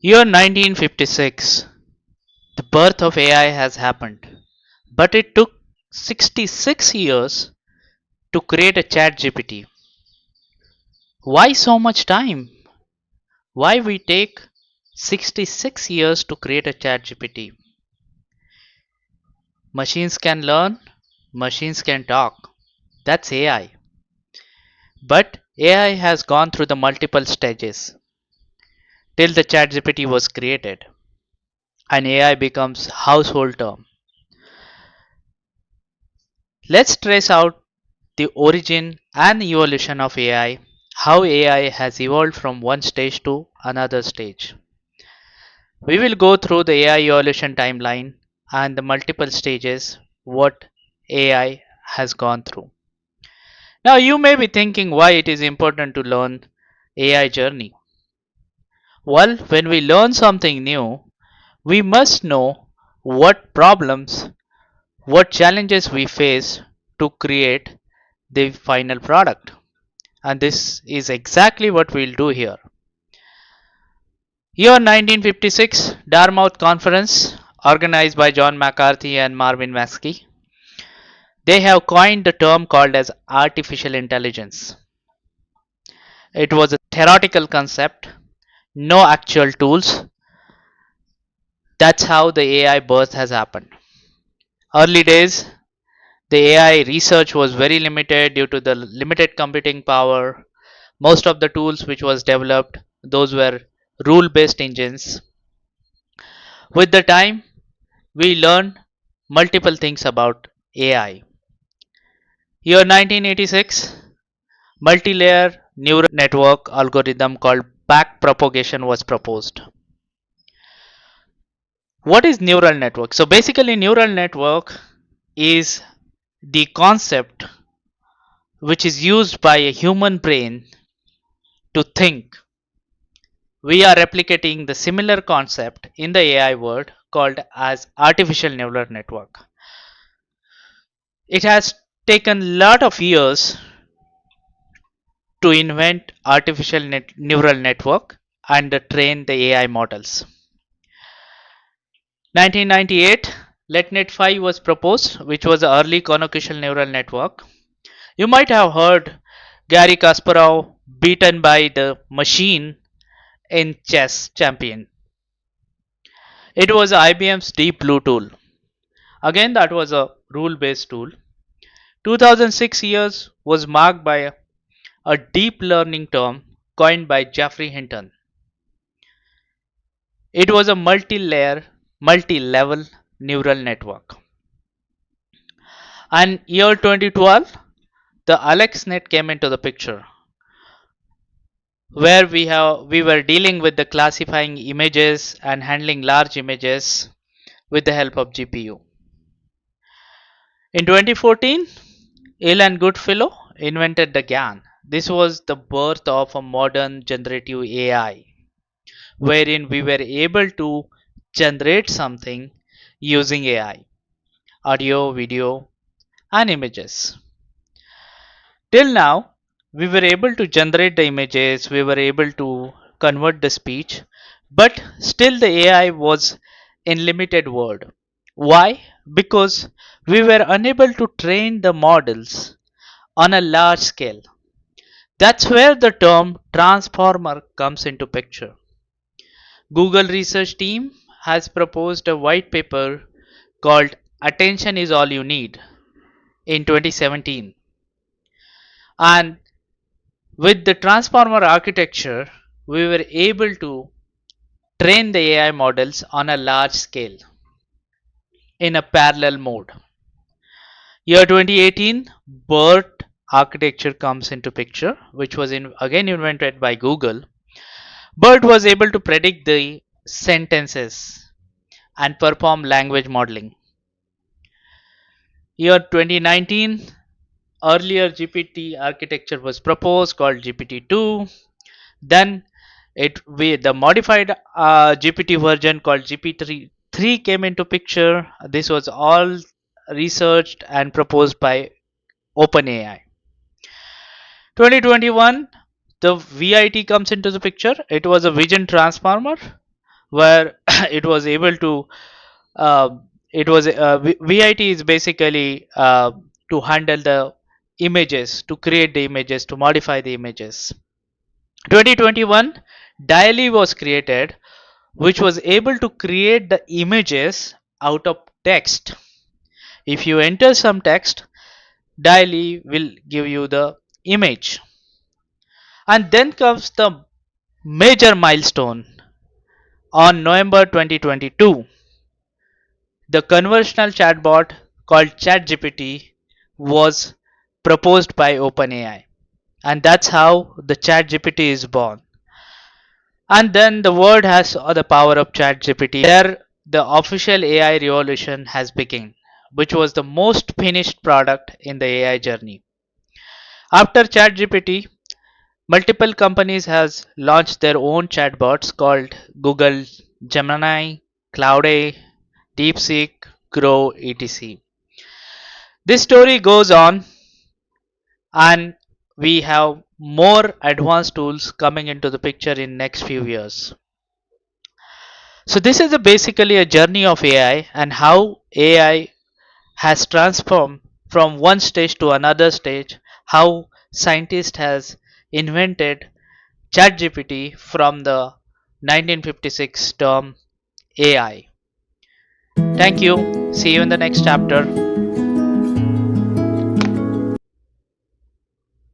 Year 1956. The birth of AI has happened, but it took 66 years to create a ChatGPT. Why so much time? Why we take 66 years to create a ChatGPT? Machines can learn, machines can talk. That's AI. But AI has gone through the multiple stages till the ChatGPT was created and AI becomes household term. Let's trace out the origin and evolution of AI, how AI has evolved from one stage to another stage. We will go through the AI evolution timeline and the multiple stages what AI has gone through. Now you may be thinking why it is important to learn AI journey. Well, when we learn something new, we must know what problems, what challenges we face to create the final product. And this is exactly what we'll do here. Year 1956, Dartmouth Conference, organized by John McCarthy and Marvin Minsky. They have coined the term called as artificial intelligence. It was a theoretical concept, no actual tools. That's how the AI birth has happened. Early days, the AI research was very limited due to the limited computing power. Most of the tools which was developed, those were rule-based engines. With the time, we learned multiple things about AI. Year 1986, multi-layer neural network algorithm called backpropagation was proposed. What is neural network? So basically neural network is the concept which is used by a human brain to think. We are replicating the similar concept in the AI world called as artificial neural network. It has taken a lot of years to invent neural network and train the AI models. 1998, LetNet 5 was proposed, which was an early convolutional neural network. You might have heard Gary Kasparov beaten by the machine in chess champion. It was IBM's Deep Blue tool. Again, that was a rule-based tool. 2006 years was marked by a deep learning term coined by Geoffrey Hinton. It was a multi-layer, multi-level neural network. And year 2012, the AlexNet came into the picture, where we were dealing with the classifying images and handling large images with the help of GPU. In 2014, Alan Goodfellow invented the GAN. This was the birth of a modern generative AI, wherein we were able to generate something using AI, audio, video, and images. Till now, we were able to generate the images, we were able to convert the speech, but still the AI was in limited word. Why? Because we were unable to train the models on a large scale. That's where the term transformer comes into picture. Google research team has proposed a white paper called Attention is All You Need in 2017. And with the transformer architecture, we were able to train the AI models on a large scale in a parallel mode. Year 2018, BERT architecture comes into picture, which was again invented by Google. BERT was able to predict the sentences and perform language modeling. Year 2019, earlier GPT architecture was proposed called GPT-2. Then the modified GPT version called GPT-3 came into picture. This was all researched and proposed by OpenAI. 2021, the VIT comes into the picture. It was a vision transformer where it was able to it was VIT is basically to handle the images, to create the images, to modify the images. 2021, DALL was created, which was able to create the images out of text. If you enter some text, DALL will give you the image. And then comes the major milestone. On November 2022, the conversational chatbot called ChatGPT was proposed by OpenAI. And that's how the ChatGPT is born. And then the world has the power of ChatGPT. There, the official AI revolution has begun, which was the most finished product in the AI journey. After ChatGPT, multiple companies has launched their own chatbots called Google Gemini, Cloud, DeepSeek, Grow, etc. This story goes on, and we have more advanced tools coming into the picture in next few years. So this is basically a journey of AI and how AI has transformed from one stage to another stage, how scientists has invented ChatGPT from the 1956 term AI. Thank you. See you in the next chapter.